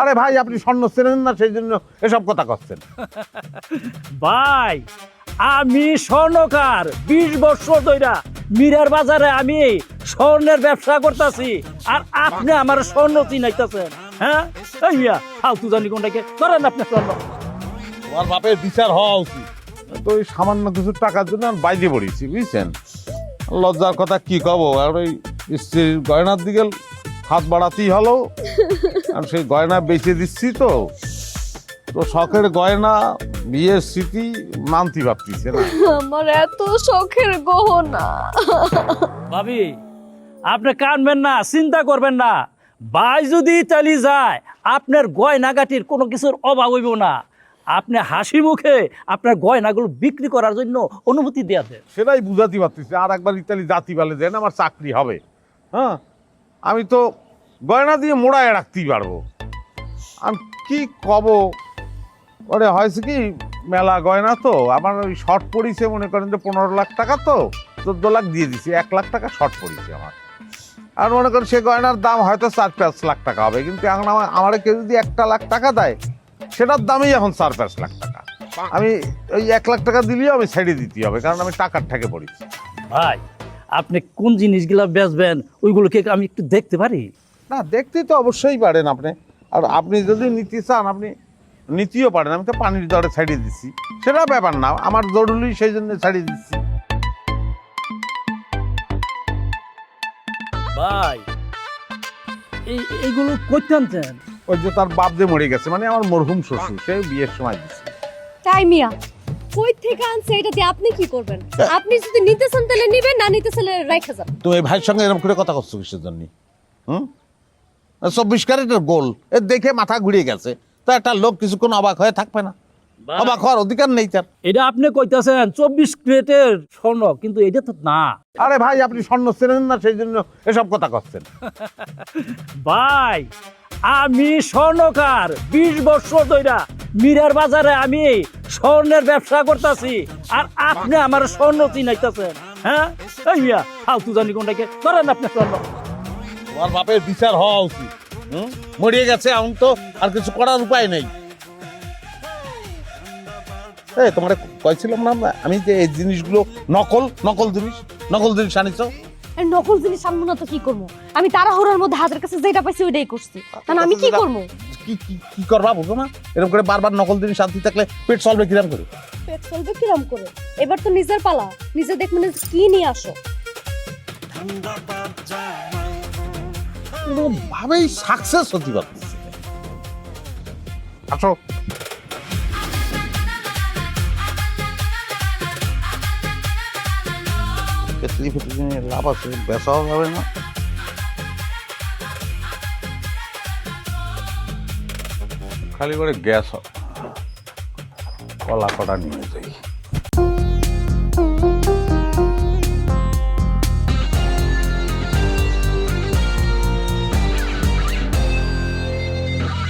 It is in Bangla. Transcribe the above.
আরে ভাই আপনি স্বর্ণ চেনেন না সেই জন্য এসব কথা করছেন। ভাই আমি স্বর্ণকার 20 বছর ধইরা মিরার বাজারে আমি স্বর্ণের ব্যবসা করতেছি আর আপনি আমার স্বর্ণ চিনাইতেছেন। হ্যাঁ এই মিয়া ফালতু জানি কোনটাকে করেন আপনি স্বর্ণ। তোমার বাপের বিচার হওয়া উচিত। তো ওই সামান্য কিছু টাকার জন্য আমি বাইরে পড়েছি বুঝছেন। লজ্জার কথা কি কব, আর ওই স্ত্রীর গয়নার দিকে হাত বাড়াতেই হলো। আর সেই গয়না বেচে দিচ্ছি তো শখের গয়না বিয়ের স্মৃতি মানতে ভাবতেছে না। আমার এত শখের গহনা। ভাবি আপনি কানবেন না, চিন্তা করবেন না। ভাই যদি ইতালি যায় আপনার গয়নাগাটির কোনো কিছুর অভাব হইব না। আপনি হাসি মুখে আপনার গয়নাগুলো বিক্রি করার জন্য অনুমতি দেয়া দেন। সেটাই বুঝাতে পারতেছি। আর একবার ইতালি জাতি বলে দেন আমার চাকরি হবে। হ্যাঁ আমি তো গয়না দিয়ে মোড়ায় রাখতেই পারবো। আমি কি কব, ওরে হয়েছে কি মেলা গয়না তো আমার ওই শর্ট পড়িছে, মনে করেন যে 15 লাখ টাকা, তো 14 লাখ দিয়ে দিছি, 1 লাখ টাকা শর্ট পড়িছে আমার। আর মনে করেন সে গয়নার দাম হয়তো 4-5 লাখ টাকা হবে, কিন্তু এখন আমার কেউ যদি 1 লাখ টাকা দেয় সেটার দামই এখন 4-5 লাখ টাকা। আমি ওই 1 লাখ টাকা দিলেও আমি ছেড়ে দিতে হবে, কারণ আমি টাকার ঠেকে পড়েছি। ভাই আপনি কোন জিনিসগুলো বেচবেন ওইগুলোকে আমি একটু দেখতে পারি? না দেখতে তো অবশ্যই পারেন আপনি, আর আপনি যদি নিতে চান আপনি নিতেও পারেন। আমি তো পানির দরে ছাড়িয়ে দিচ্ছি, সেটা ব্যাপার না, আমার জরুরি সেই জন্য ছাড়িয়ে দিচ্ছি। ভাই এইগুলো করতে আনছেন? ওই যে তার বাপ যে মরে গেছে, মানে আমার মরহুম শ্বশুর, সে বিয়ের সময় দিচ্ছে। তাই মিয়া কই থেকে আনছে এটা দিয়ে আপনি কি করবেন? আপনি যদি নিতে চান তাহলে নিবেন, না নিতে চাইলে রাইখা যান। তুমি এই ভাইয়ের সঙ্গে এরকম করে কথা করছো কিসের জন্য? 24 ক্যারেটের গোল এ দেখে মাথা ঘুরিয়ে গেছে, তা একটা লোক কিছুক্ষণ অবাক হয়ে থাকবে না? অবাক হওয়ার অধিকার নেই তার। এটা আপনি কইতাছেন 24 ক্যারেটের স্বর্ণ, কিন্তু এটা তো না। আরে ভাই আপনি স্বর্ণ চেনেন না সেই জন্য এসব কথা করছেন। ভাই আমি স্বর্ণকার 20 বছর ধইরা মিরার বাজারে আমি স্বর্ণের ব্যবসা করতেছি আর আপনি আমার স্বর্ণ চিনাইতেছেন। হ্যাঁ এই মিয়া ফালতু জানি কোনটাকে করেন আপনি স্বর্ণ। তোমার বাপের বিচার হওয়া উচিত। মরিয়ে গেছে, এখন তো আর কিছু করার উপায় নেই। তোমার কইছিলাম না আমি যে এই জিনিসগুলো নকল জিনিস আনিছো। আর নকল জিনিস আনবো না তো কি করবো? আমি তাড়াহুড়োর মধ্যে হাতের কাছে যেটা পাইছি ওইটাই করছি, কারণ আমি কি করবো? কি করবা বুঝো না? এরকম করে বারবার নকল জিনিস আনতে থাকলে পেট চলবে কিরাম করে? পেট চলবে কিরম করে? এবার তো নিজের পালা, নিজে দেখবেন কি নিয়ে আসো। ভাবেই সাকসেস হতে পারতেছি। আসো কেতলি ফেতলি নিয়ে লাভ আছে, বেচাও যাবে না। খালি করে গ্যাস কলা কটা নিয়ে যাই।